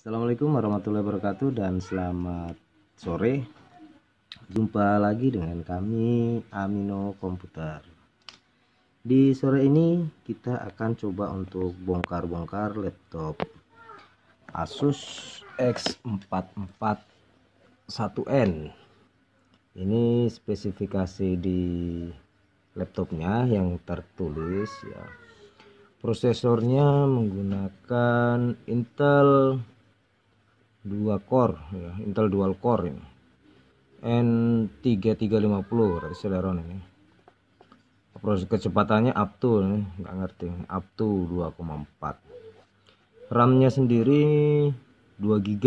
Assalamualaikum warahmatullahi wabarakatuh dan selamat sore. Jumpa lagi dengan kami Amino Komputer. Di sore ini kita akan coba untuk bongkar-bongkar laptop Asus X441N. Ini spesifikasi di laptopnya yang tertulis ya. Prosesornya menggunakan Intel 2 core ya, Intel dual core ini. N3350 berarti Celeron ini. Proses kecepatannya up to ini, nggak ngerti, up to 2,4. RAM-nya sendiri 2 GB.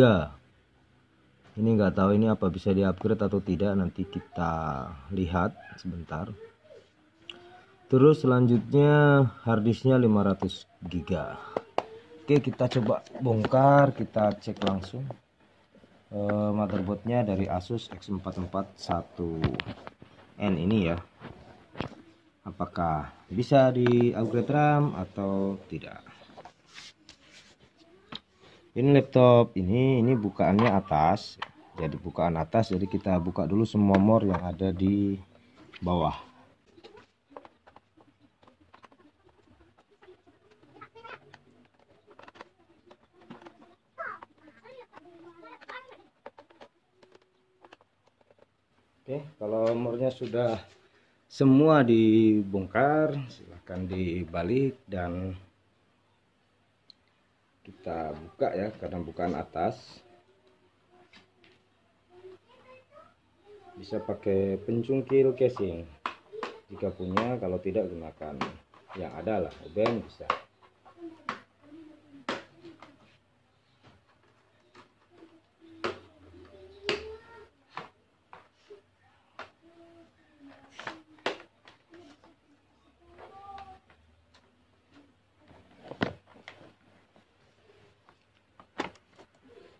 Ini nggak tahu ini apa bisa di-upgrade atau tidak, nanti kita lihat sebentar. Terus selanjutnya harddisknya 500 GB. Oke, kita coba bongkar, kita cek langsung. Motherboardnya dari Asus X441N ini ya. Apakah bisa di upgrade RAM atau tidak? Ini laptop ini bukaannya atas. Jadi bukaan atas, jadi kita buka dulu semua more yang ada di bawah. Oke, kalau nomornya sudah semua dibongkar, silahkan dibalik dan kita buka ya, karena bukaan atas. Bisa pakai pencungkil casing jika punya, kalau tidak gunakan yang ada lah, obeng bisa.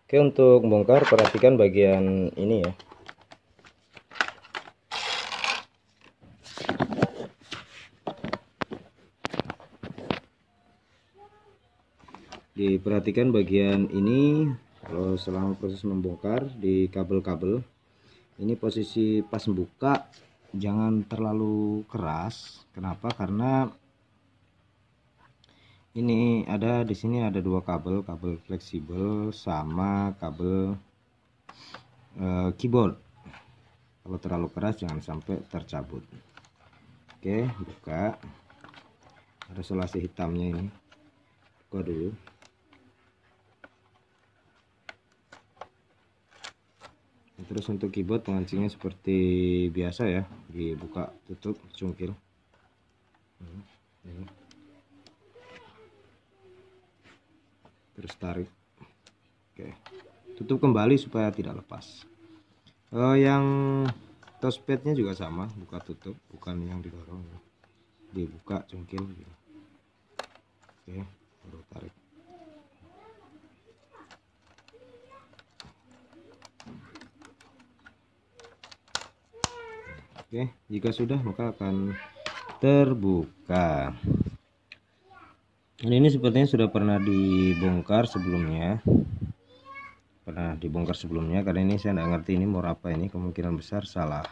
Oke, untuk membongkar perhatikan bagian ini ya. Diperhatikan bagian ini kalau selama proses membongkar di kabel-kabel. Ini posisi pas buka jangan terlalu keras. Kenapa? Karena ini ada di sini ada dua kabel fleksibel sama kabel keyboard. Kalau terlalu keras jangan sampai tercabut. Oke, buka. Ada selasi hitamnya ini. Buka dulu. Terus untuk keyboard pengancingnya seperti biasa ya, dibuka tutup cungkil. Ini. Terus tarik. Oke, tutup kembali supaya tidak lepas. Yang touchpadnya juga sama, buka tutup, bukan yang didorong, dibuka cungkil gitu. Oke, baru tarik. Oke, jika sudah maka akan terbuka. Ini sepertinya sudah pernah dibongkar sebelumnya. Karena ini saya nggak ngerti ini more apa, ini kemungkinan besar salah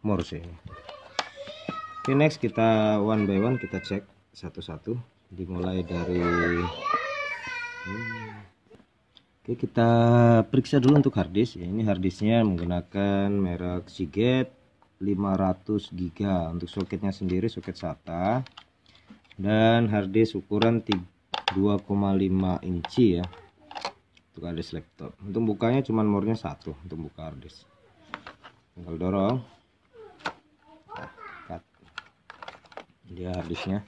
more sih. Oke, next kita one by one kita cek satu-satu, dimulai dari Oke, kita periksa dulu untuk harddisk ya. Ini harddisknya menggunakan merek Seagate 500 GB. Untuk soketnya sendiri soket SATA dan harddisk ukuran 2,5 inci ya untuk harddisk laptop. Untuk bukanya cuman more-nya satu untuk buka harddisk, tinggal dorong. Nah, dia harddisknya.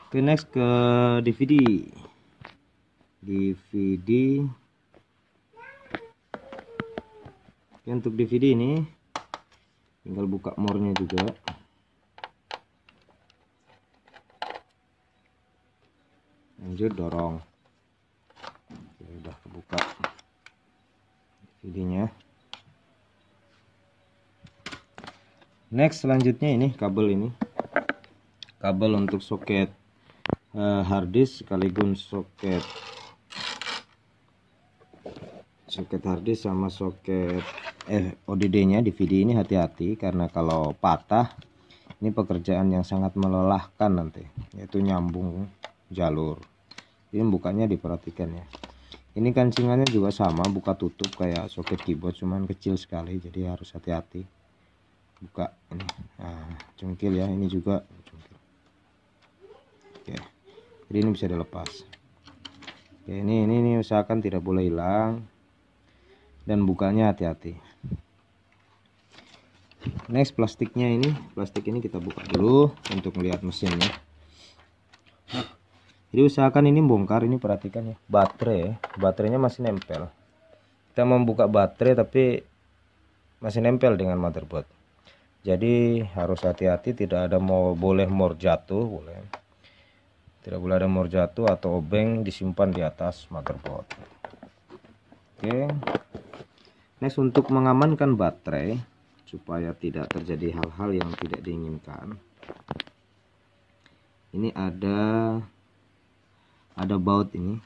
Oke, next ke DVD. Oke, untuk DVD ini tinggal buka more-nya juga. Lanjut dorong. Oke, udah kebuka DVD-nya. Next selanjutnya ini kabel untuk soket harddisk sekaligus soket harddisk sama soket ODD-nya DVD ini. Hati-hati karena kalau patah ini pekerjaan yang sangat melelahkan nanti, yaitu nyambung jalur. Ini bukanya diperhatikan ya. Ini kancingannya juga sama, buka tutup kayak soket keyboard, cuman kecil sekali, jadi harus hati-hati buka ini. Nah, cungkil ya, ini juga cungkil. Oke, jadi ini bisa dilepas. Oke, ini usahakan tidak boleh hilang dan bukanya hati-hati. Next, plastik ini kita buka dulu untuk melihat mesinnya. Jadi usahakan ini bongkar, ini perhatikan ya, baterainya masih nempel. Kita membuka baterai tapi masih nempel dengan motherboard. Jadi harus hati-hati, tidak ada boleh mor jatuh, tidak boleh ada mor jatuh atau obeng disimpan di atas motherboard. Oke. Next, untuk mengamankan baterai supaya tidak terjadi hal-hal yang tidak diinginkan, ini ada baut ini.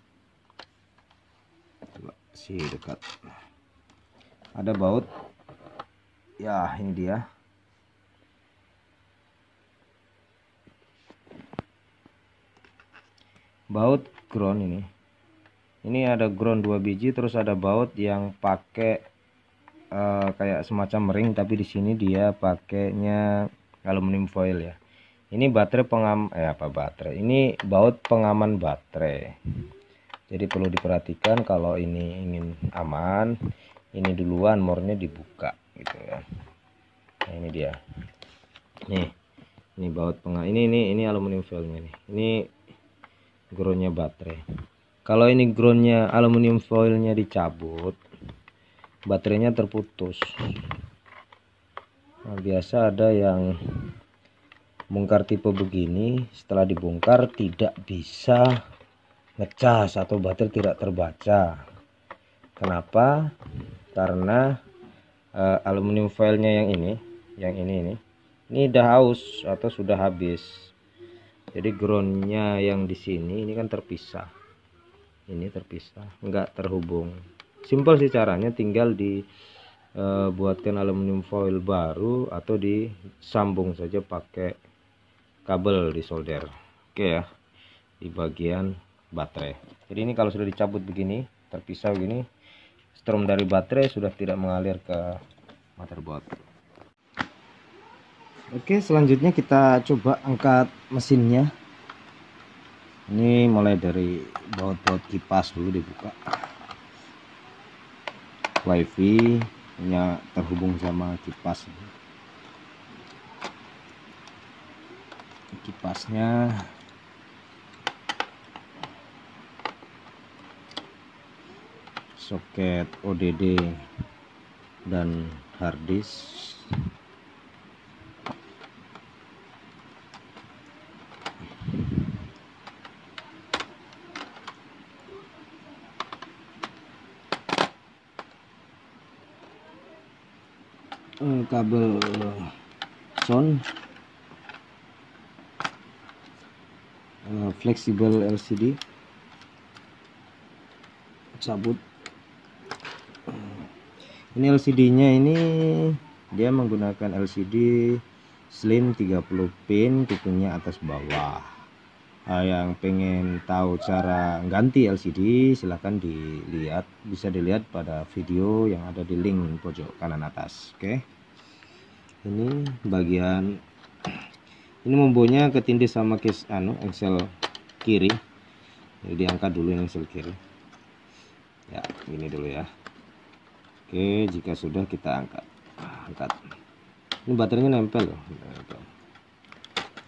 Coba sih dekat, ada baut ya, ini dia. Baut ground ini ada ground 2 biji, terus ada baut yang pakai kayak semacam ring, tapi di sini dia pakainya aluminium foil ya. Ini baterai ini baut pengaman baterai. Jadi perlu diperhatikan kalau ini ingin aman, ini duluan mornya dibuka gitu ya. Nah, ini dia. Ini baut ini aluminium foilnya nih. Ini groundnya baterai. Kalau ini groundnya aluminium foilnya dicabut, baterainya terputus. Nah, biasa ada yang bongkar tipe begini, setelah dibongkar tidak bisa ngecas atau baterai tidak terbaca. Kenapa? Karena aluminium foilnya yang ini udah aus atau sudah habis. Jadi groundnya yang di sini ini kan terpisah, nggak terhubung. Simpel sih caranya, tinggal buatkan aluminium foil baru atau disambung saja pakai kabel di solder. Oke ya, di bagian baterai. Jadi ini kalau sudah dicabut begini, terpisah begini, strom dari baterai sudah tidak mengalir ke motherboard. Oke, selanjutnya kita coba angkat mesinnya. Ini mulai dari baut-baut kipas dulu dibuka. WiFi nya terhubung sama kipasnya. Soket ODD dan harddisk. Kabel sound, fleksibel LCD cabut. Ini LCD-nya dia menggunakan LCD slim 30 pin, kupingnya atas bawah. Yang pengen tahu cara ganti LCD silahkan bisa dilihat pada video yang ada di link pojok kanan atas. Oke. Ini bagian membonya ketindih sama case engsel kiri. Jadi diangkat dulu yang engsel kiri. Ya, gini dulu ya. Oke, jika sudah kita angkat. Ini baterainya nempel loh.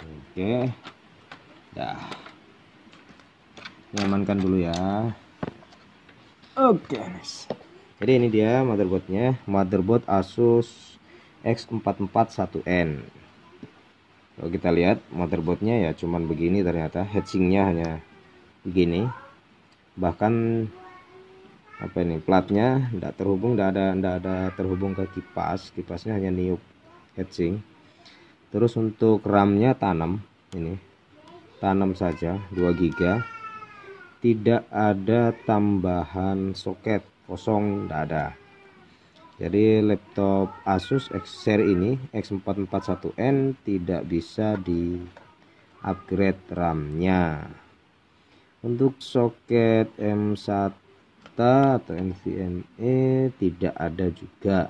Oke. Dah. Nyamankan dulu ya. Oke, nice. Jadi ini dia motherboardnya, motherboard Asus X441N. Kalau kita lihat motherboardnya ya cuman begini, ternyata heatsinknya hanya begini. Bahkan platnya tidak terhubung, tidak ada terhubung ke kipasnya hanya niup heatsink. Terus untuk RAM-nya tanam ini. tanam saja 2 GB, tidak ada tambahan soket, kosong, tidak ada. Jadi laptop Asus X seri ini X441N tidak bisa di upgrade RAM-nya. Untuk soket M1 atau NVMe tidak ada juga.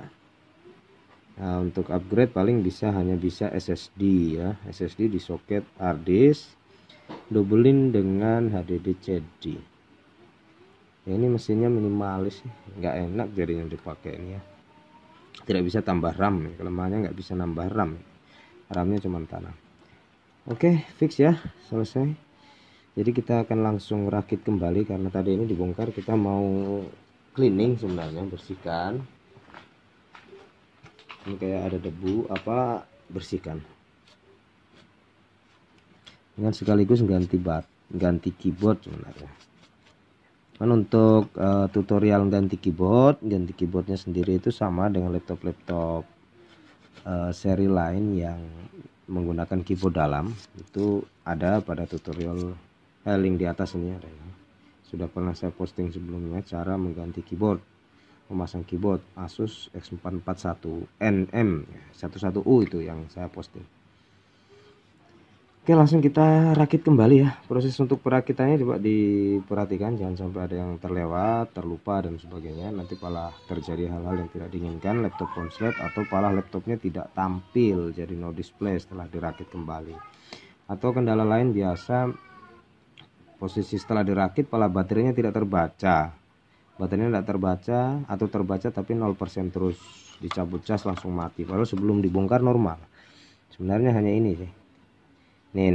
Nah, untuk upgrade paling hanya bisa SSD ya, SSD di soket hard disk, doublin dengan HDD CD. Ya, ini mesinnya minimalis, nggak enak jadinya dipakai ini ya. Tidak bisa tambah RAM, kelemahannya nggak bisa nambah RAM, RAM-nya cuma tanam. Oke, fix ya, selesai. Jadi kita akan langsung rakit kembali karena tadi ini dibongkar, kita mau cleaning sebenarnya, bersihkan. Ini kayak ada debu apa, bersihkan. Dengan sekaligus ganti keyboard sebenarnya. Kan untuk tutorial ganti keyboardnya sendiri itu sama dengan laptop seri lain yang menggunakan keyboard dalam, itu ada pada tutorial link di atas ini ada ya. Sudah pernah saya posting sebelumnya cara mengganti keyboard, memasang keyboard Asus X441NM 11U itu yang saya posting. Oke, langsung kita rakit kembali ya. Proses untuk perakitannya coba diperhatikan, jangan sampai ada yang terlewat, terlupa dan sebagainya. Nanti malah terjadi hal-hal yang tidak diinginkan, laptop konslet atau malah laptopnya tidak tampil jadi no display setelah dirakit kembali. Atau kendala lain biasa, posisi setelah dirakit malah baterainya tidak terbaca. Baterainya tidak terbaca atau terbaca tapi 0% terus, dicabut cas langsung mati. Padahal sebelum dibongkar normal. Sebenarnya hanya ini sih. Nih.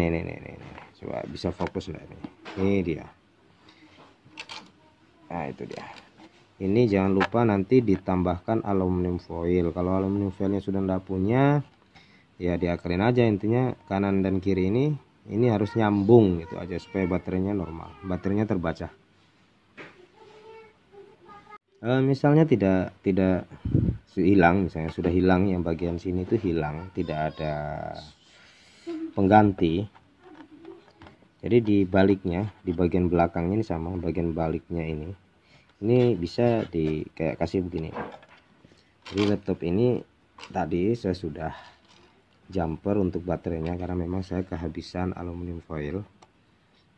Coba bisa fokus enggak ini? Ini dia. Nah, itu dia. Ini jangan lupa nanti ditambahkan aluminium foil. Kalau aluminium foilnya sudah enggak punya, ya diakalin aja, intinya kanan dan kiri ini harus nyambung gitu aja supaya baterainya normal, baterainya terbaca. Misalnya tidak hilang, misalnya sudah hilang yang bagian sini itu hilang, tidak ada pengganti, jadi di baliknya, di bagian belakangnya ini sama, bagian baliknya ini bisa kayak kasih begini. Jadi laptop ini tadi saya sudah jumper untuk baterainya karena memang saya kehabisan aluminium foil.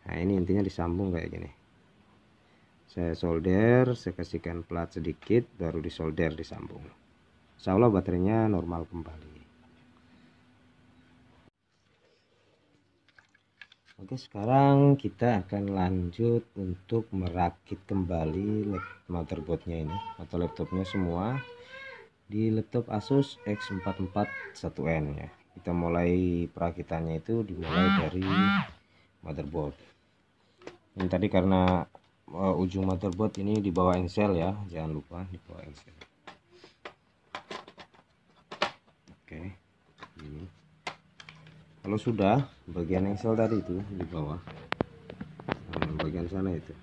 Nah, ini intinya disambung kayak gini, saya solder, saya kasihkan plat sedikit, baru disolder, disambung. Insya Allah baterainya normal kembali. Oke, sekarang kita akan lanjut untuk merakit kembali motherboardnya ini atau laptopnya semua di laptop Asus X441N ya. Kita mulai perakitannya itu dimulai dari motherboard. Ini tadi karena ujung motherboard ini di bawah engsel ya, jangan lupa di bawah engsel. Oke, ini. Kalau sudah bagian engsel tadi itu di bawah, bagian sana itu,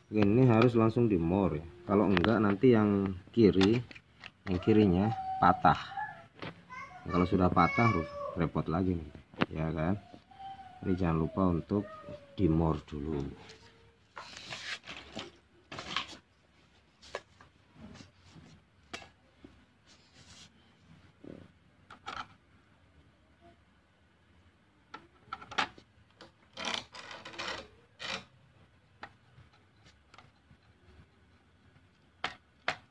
ini harus langsung di more ya. Kalau enggak nanti yang kirinya patah. Kalau sudah patah repot lagi nih, ya kan. Ini jangan lupa untuk di more dulu.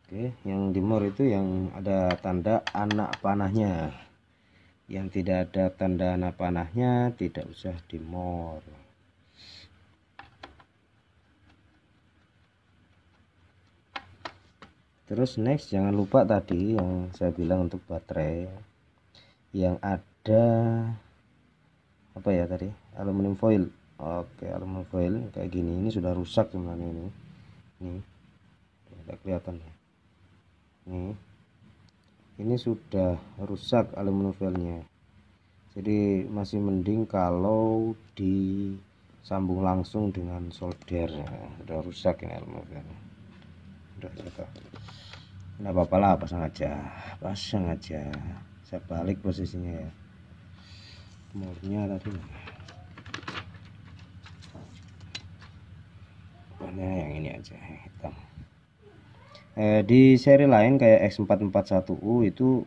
Oke, yang di more itu yang ada tanda anak panahnya. Yang tidak ada tanda anak panahnya tidak usah di more. Terus next, jangan lupa tadi yang saya bilang untuk baterai yang ada apa ya tadi, aluminium foil. Oke, aluminium foil kayak gini, ini sudah rusak sebenarnya ini tidak kelihatan ya. Ini sudah rusak aluminium foilnya, jadi masih mending kalau disambung langsung dengan solder. Sudah rusak ini aluminium foilnya, udah jatuh. Nggak apa-apa lah, pasang aja. Saya balik posisinya ya, murnya tadi. Nah, yang ini aja yang hitam. Di seri lain kayak X441U itu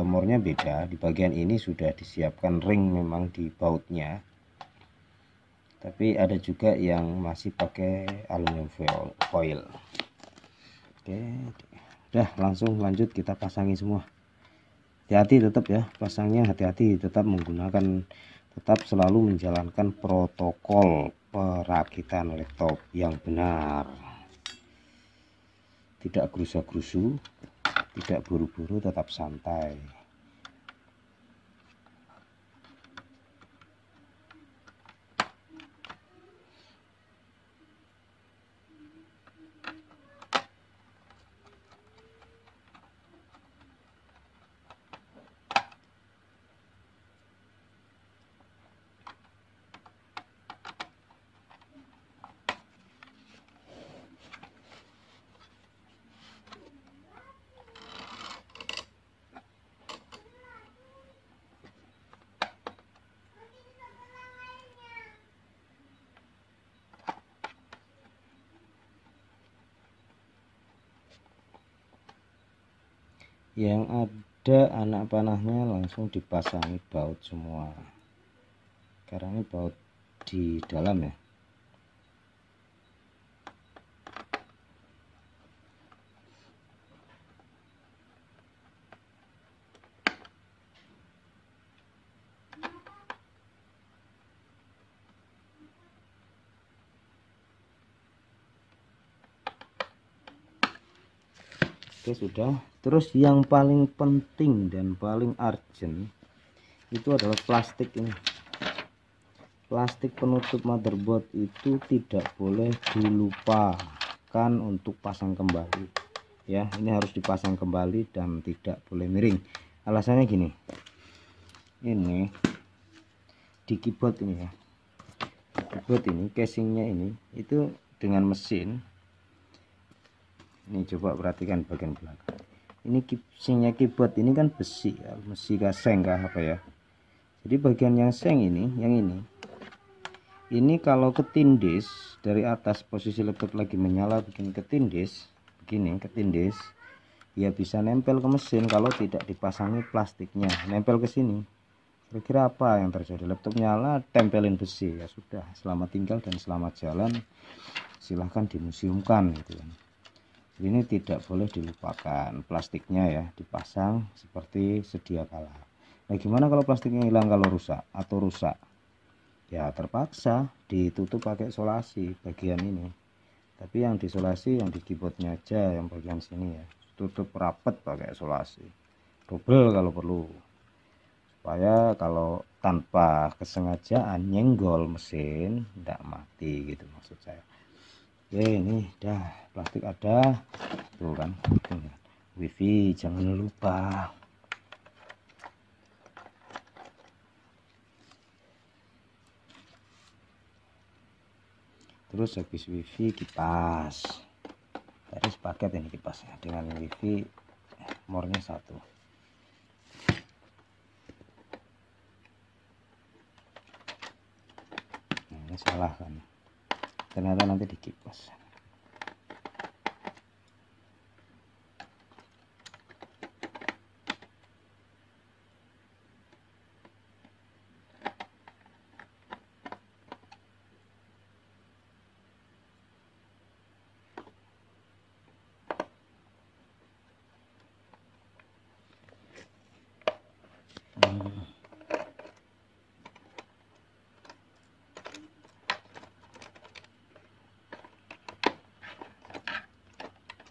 mornya beda. Di bagian ini sudah disiapkan ring memang di bautnya, tapi ada juga yang masih pakai aluminium foil. Oke, udah langsung lanjut kita pasangi semua. Hati-hati tetap ya pasangnya, hati-hati tetap menggunakan, tetap selalu menjalankan protokol perakitan laptop yang benar, tidak gerusa-gerusu, tidak buru-buru, tetap santai. Yang ada anak panahnya langsung dipasangi baut semua, karena ini baut di dalam ya. Oke, sudah. Terus yang paling penting dan paling urgent itu adalah plastik ini. Plastik penutup motherboard itu tidak boleh dilupakan untuk pasang kembali ya. Ini harus dipasang kembali dan tidak boleh miring. Alasannya gini, ini di keyboard ini ya, keyboard ini casingnya ini itu dengan mesin ini, coba perhatikan bagian belakang ini, casingnya keyboard ini kan besi ya, besi gaseng kah apa ya. Jadi bagian yang seng ini, yang ini kalau ketindis dari atas, posisi laptop lagi menyala bikin ketindis begini, ketindis ya bisa nempel ke mesin kalau tidak dipasangi plastiknya, nempel ke sini. Kira-kira apa yang terjadi? Laptop nyala, tempelin besi, ya sudah, selamat tinggal dan selamat jalan, silahkan dimuseumkan gitu kan. Ini tidak boleh dilupakan plastiknya ya, dipasang seperti sedia kala. Nah, gimana kalau plastiknya hilang, kalau rusak atau rusak? Ya terpaksa ditutup pakai isolasi bagian ini. Tapi yang diisolasi yang di keyboardnya aja, yang bagian sini ya, tutup rapet pakai isolasi. Double kalau perlu. Supaya kalau tanpa kesengajaan nyenggol mesin tidak mati gitu maksud saya. Oke, ini dah plastik ada tuh kan, wifi jangan lupa. Terus habis wifi kipas, tadi sepaket ini kipasnya dengan wifi, mornya satu. Nah, ini salah kan, ternyata nanti di kipas.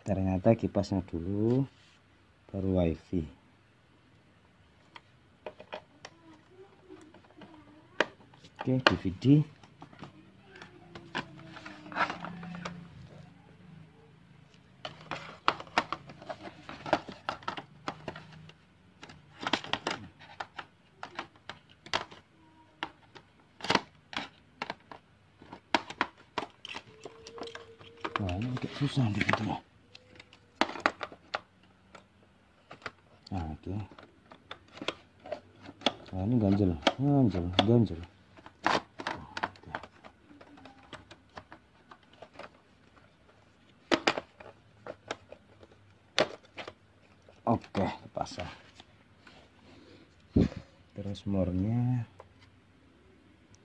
Ternyata kipasnya dulu baru wifi. Oke, DVD. Wah, ini agak susah nih gitu. Nah, oke. Nah, ini ganjel. Oke, pasang. Terus mornya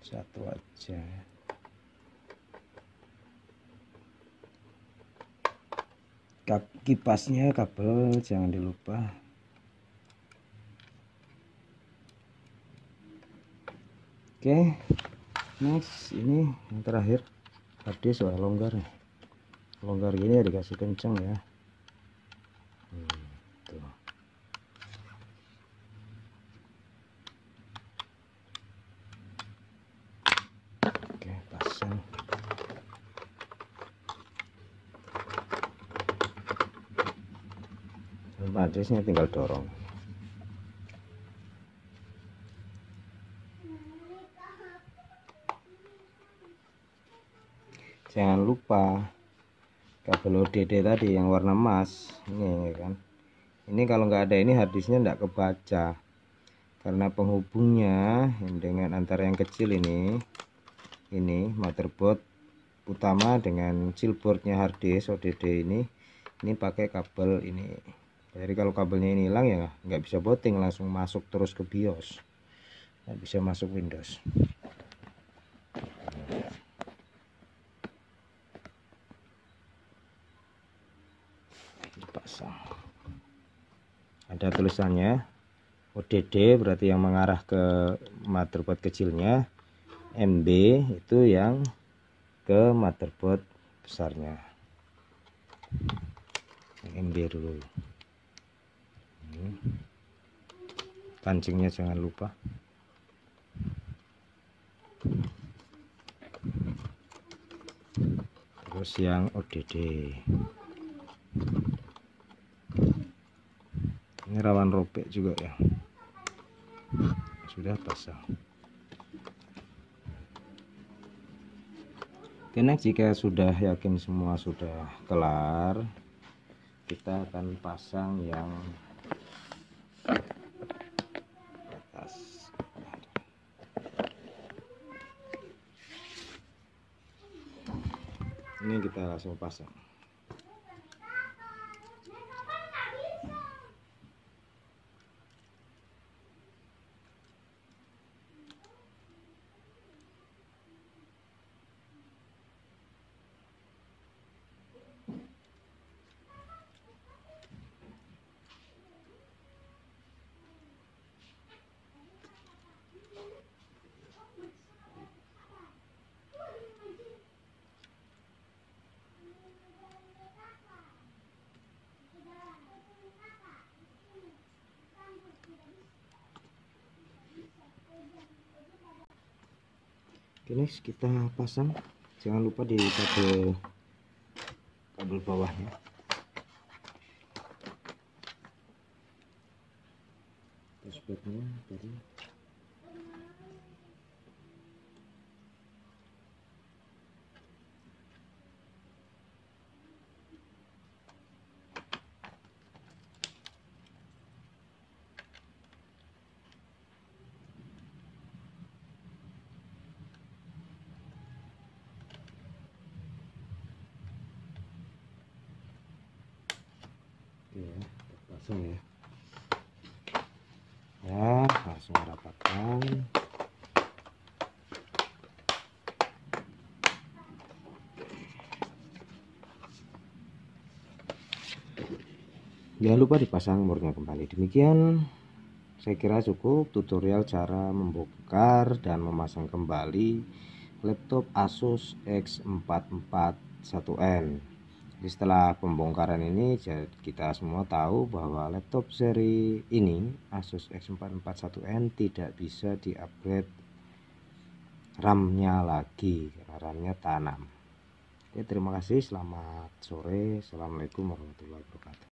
satu aja. Kipasnya kabel jangan dilupa. Oke, next ini yang terakhir, harddisk soal longgar nih. Longgar gini ya dikasih kenceng ya. Tuh. Oke, pasang. Harddisknya tinggal dorong. Jangan lupa kabel ODD tadi yang warna emas ini kan. Ini kalau nggak ada ini harddisknya nggak kebaca karena penghubungnya dengan antara yang kecil ini motherboard utama dengan chillboardnya harddisk ODD ini pakai kabel ini. Jadi kalau kabelnya ini hilang ya nggak bisa booting, langsung masuk terus ke BIOS, nggak bisa masuk Windows. Dipasang. Ada tulisannya ODD berarti yang mengarah ke motherboard kecilnya, MB itu yang ke motherboard besarnya. Yang MB dulu. Pancingnya jangan lupa. Terus yang ODD. Ini rawan robek juga ya. Sudah pasang. Oke, next, jika sudah yakin semua sudah kelar, kita akan pasang yang atas. Ini kita langsung pasang. Oke, next kita pasang, jangan lupa di kabel bawahnya. Dashboardnya tadi. Ya, pasang ya. Ya, langsung rapatkan. Jangan lupa dipasang mornya kembali. Demikian saya kira cukup tutorial cara membongkar dan memasang kembali laptop Asus X441N. Jadi setelah pembongkaran ini kita semua tahu bahwa laptop seri ini Asus X441N tidak bisa di-upgrade RAM-nya lagi karena RAM-nya tanam. Oke, terima kasih, selamat sore, assalamualaikum warahmatullahi wabarakatuh.